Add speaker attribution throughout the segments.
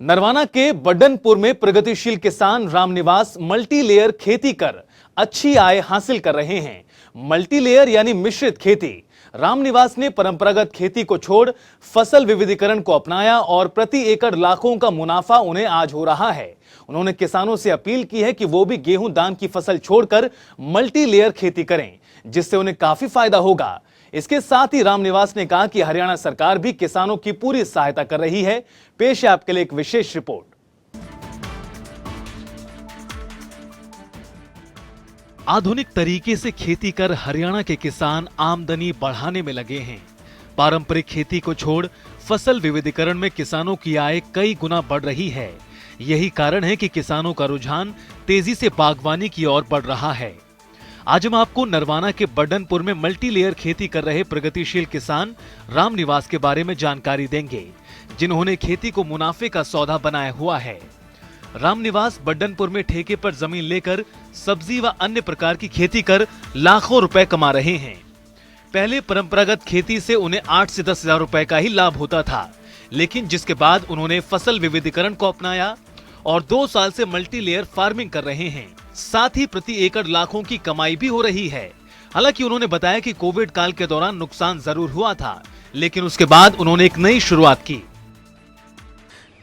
Speaker 1: नरवाना के बड्डनपुर में प्रगतिशील किसान रामनिवास मल्टीलेयर खेती कर अच्छी आय हासिल कर रहे हैं। मल्टीलेयर यानी मिश्रित खेती। रामनिवास ने परंपरागत खेती को छोड़ फसल विविधीकरण को अपनाया और प्रति एकड़ लाखों का मुनाफा उन्हें आज हो रहा है। उन्होंने किसानों से अपील की है कि वो भी गेहूं धान की फसल छोड़कर मल्टीलेयर खेती करें, जिससे उन्हें काफी फायदा होगा। इसके साथ ही रामनिवास ने कहा कि हरियाणा सरकार भी किसानों की पूरी सहायता कर रही है। पेश है आपके लिए एक विशेष रिपोर्ट। आधुनिक तरीके से खेती कर हरियाणा के किसान आमदनी बढ़ाने में लगे हैं। पारंपरिक खेती को छोड़ फसल विविधीकरण में किसानों की आय कई गुना बढ़ रही है। यही कारण है कि किसानों का रुझान तेजी से बागवानी की ओर बढ़ रहा है। आज हम आपको नरवाना के बड्डनपुर में मल्टीलेयर खेती कर रहे प्रगतिशील किसान रामनिवास के बारे में जानकारी देंगे, जिन्होंने खेती को मुनाफे का सौदा बनाया हुआ है। रामनिवास बड्डनपुर में ठेके पर जमीन लेकर सब्जी व अन्य प्रकार की खेती कर लाखों रुपए कमा रहे हैं। पहले परंपरागत खेती से उन्हें 8 से 10 हजार रुपए का ही लाभ होता था, लेकिन जिसके बाद उन्होंने फसल विविधीकरण को अपनाया और 2 साल से मल्टीलेयर फार्मिंग कर रहे हैं। साथ ही प्रति एकड़ लाखों की कमाई भी हो रही है। हालांकि उन्होंने बताया कि कोविड काल के दौरान नुकसान जरूर हुआ था, लेकिन उसके बाद उन्होंने एक नई शुरुआत की।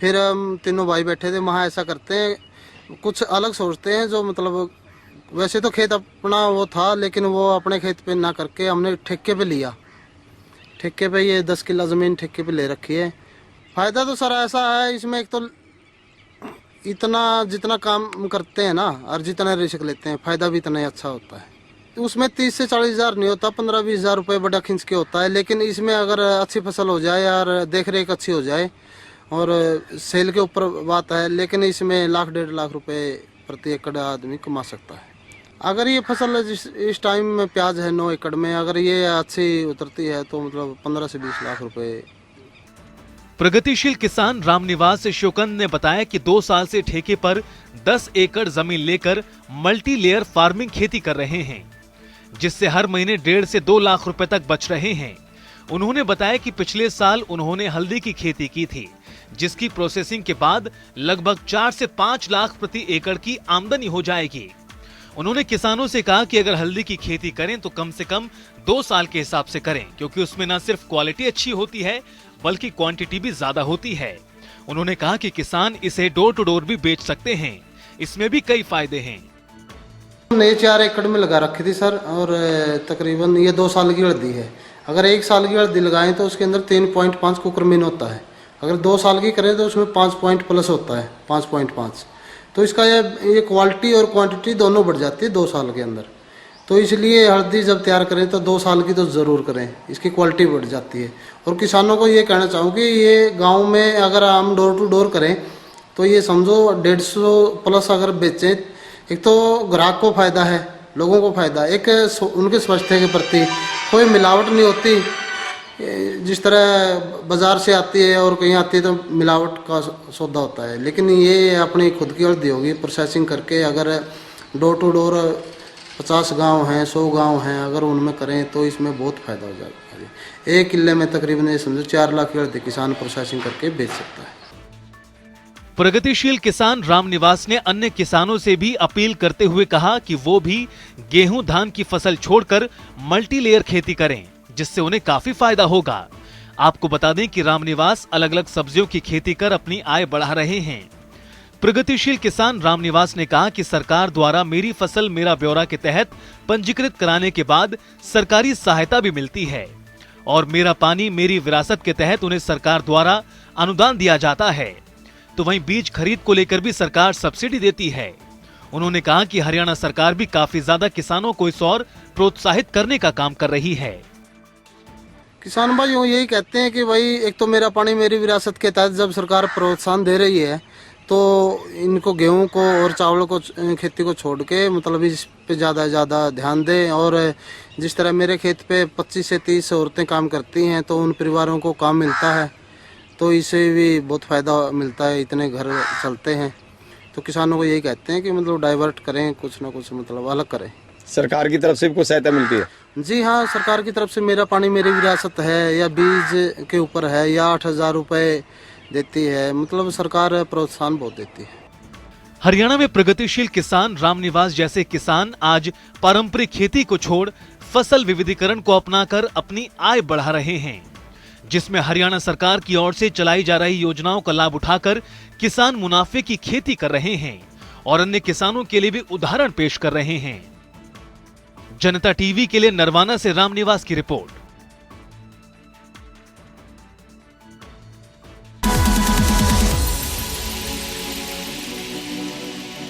Speaker 2: फिर हम तीनों भाई बैठे थे, वहाँ ऐसा करते हैं, कुछ अलग सोचते हैं। जो मतलब वैसे तो खेत अपना वो था, लेकिन वो अपने खेत पे ना करके हमने ठेके पे लिया। ठेके पे ये 10 किला ज़मीन ठेके पे ले रखी है। फ़ायदा तो सर ऐसा है इसमें, एक तो इतना जितना काम करते हैं ना और जितना रिस्क लेते हैं, फ़ायदा भी इतना ही अच्छा होता है। उसमें 30 से 40 हज़ार नहीं होता, 15-20 हज़ार रुपये बड़ा खींच के होता है। लेकिन इसमें अगर अच्छी फसल हो जाए और देख रेख अच्छी हो जाए और सेल के ऊपर बात है, लेकिन इसमें लाख 1.5 लाख रुपए प्रति एकड़ आदमी कमा सकता है। अगर ये फसल इस टाइम में प्याज है 9 एकड़ में, अगर ये अच्छी उतरती है तो मतलब 15 से 20 लाख रुपए।
Speaker 1: प्रगतिशील किसान रामनिवास शोकंद ने बताया कि 2 साल से ठेके पर 10 एकड़ जमीन लेकर मल्टीलेयर फार्मिंग खेती कर रहे हैं, जिससे हर महीने 1.5 से 2 लाख रुपए तक बच रहे हैं। उन्होंने बताया कि पिछले साल उन्होंने हल्दी की खेती की थी, जिसकी प्रोसेसिंग के बाद लगभग 4 से 5 लाख प्रति एकड़ की आमदनी हो जाएगी। उन्होंने किसानों से कहा कि अगर हल्दी की खेती करें तो कम से कम 2 साल के हिसाब से करें, क्योंकि उसमें न सिर्फ क्वालिटी अच्छी होती है बल्कि क्वांटिटी भी ज्यादा होती है। उन्होंने कहा कि किसान इसे डोर टू डोर भी बेच सकते हैं, इसमें भी कई फायदे हैं।
Speaker 2: हमने 4 एकड़ में लगा रखी थी सर, और तकरीबन ये 2 साल की हल्दी है। अगर 1 साल की हल्दी लगाएं तो उसके अंदर 3.5 कुकरमीन होता है। अगर 2 साल की करें तो उसमें 5 पॉइंट प्लस होता है, 5.5। तो इसका ये क्वालिटी और क्वांटिटी दोनों बढ़ जाती है 2 साल के अंदर। तो इसलिए हल्दी जब तैयार करें तो 2 साल की तो ज़रूर करें, इसकी क्वालिटी बढ़ जाती है। और किसानों को ये कहना चाहूँ कि ये गांव में अगर हम डोर टू डोर करें तो ये समझो 150 प्लस अगर बेचें, एक तो ग्राहक को फ़ायदा है, लोगों को फ़ायदा, एक उनके स्वास्थ्य के प्रति कोई मिलावट नहीं होती। जिस तरह बाज़ार से आती है और कहीं आती है तो मिलावट का सौदा होता है, लेकिन ये अपनी खुद की हल्दी होगी प्रोसेसिंग करके। अगर डोर टू डोर 50 गांव हैं, 100 गांव हैं, अगर उनमें करें तो इसमें बहुत फ़ायदा हो जाएगा। 1 किले में तकरीबन ये समझो 4 लाख की हल्दी किसान प्रोसेसिंग करके बेच सकता है।
Speaker 1: प्रगतिशील किसान रामनिवास ने अन्य किसानों से भी अपील करते हुए कहा कि वो भी गेहूं धान की फसल छोड़कर मल्टीलेयर खेती करें, जिससे उन्हें काफी फायदा होगा। आपको बता दें कि रामनिवास अलग अलग सब्जियों की खेती कर अपनी आय बढ़ा रहे हैं। प्रगतिशील किसान रामनिवास ने कहा कि सरकार द्वारा मेरी फसल मेरा ब्यौरा के तहत पंजीकृत कराने के बाद सरकारी सहायता भी मिलती है और मेरा पानी मेरी विरासत के तहत उन्हें सरकार द्वारा अनुदान दिया जाता है। तो वहीं बीज खरीद को लेकर भी सरकार सब्सिडी देती है। उन्होंने कहा कि हरियाणा सरकार भी काफी ज्यादा किसानों को इस ओर प्रोत्साहित करने का काम कर रही है।
Speaker 2: किसान भाई यही कहते हैं कि भाई एक तो मेरा पानी मेरी विरासत के तहत जब सरकार प्रोत्साहन दे रही है तो इनको गेहूं को और चावल को खेती को छोड़ के मतलब इस पे ज़्यादा ध्यान दें। और जिस तरह मेरे खेत पे 25 से 30 औरतें काम करती हैं तो उन परिवारों को काम मिलता है, तो इससे भी बहुत फ़ायदा मिलता है, इतने घर चलते हैं। तो किसानों को यही कहते हैं कि मतलब डाइवर्ट करें, कुछ ना कुछ मतलब अलग करें।
Speaker 3: सरकार की तरफ से भी कुछ सहायता मिलती है?
Speaker 2: जी हाँ, सरकार की तरफ से मेरा पानी मेरी विरासत है या बीज के ऊपर है या 8,000 रुपये देती है, मतलब सरकार प्रोत्साहन बहुत देती है।
Speaker 1: हरियाणा में प्रगतिशील किसान रामनिवास जैसे किसान आज पारंपरिक खेती को छोड़ फसल विविधीकरण को अपनाकर अपनी आय बढ़ा रहे हैं, जिसमें हरियाणा सरकार की ओर से चलाई जा रही योजनाओं का लाभ उठाकर किसान मुनाफे की खेती कर रहे हैं और अन्य किसानों के लिए भी उदाहरण पेश कर रहे हैं। जनता टीवी के लिए नरवाना से रामनिवास की रिपोर्ट।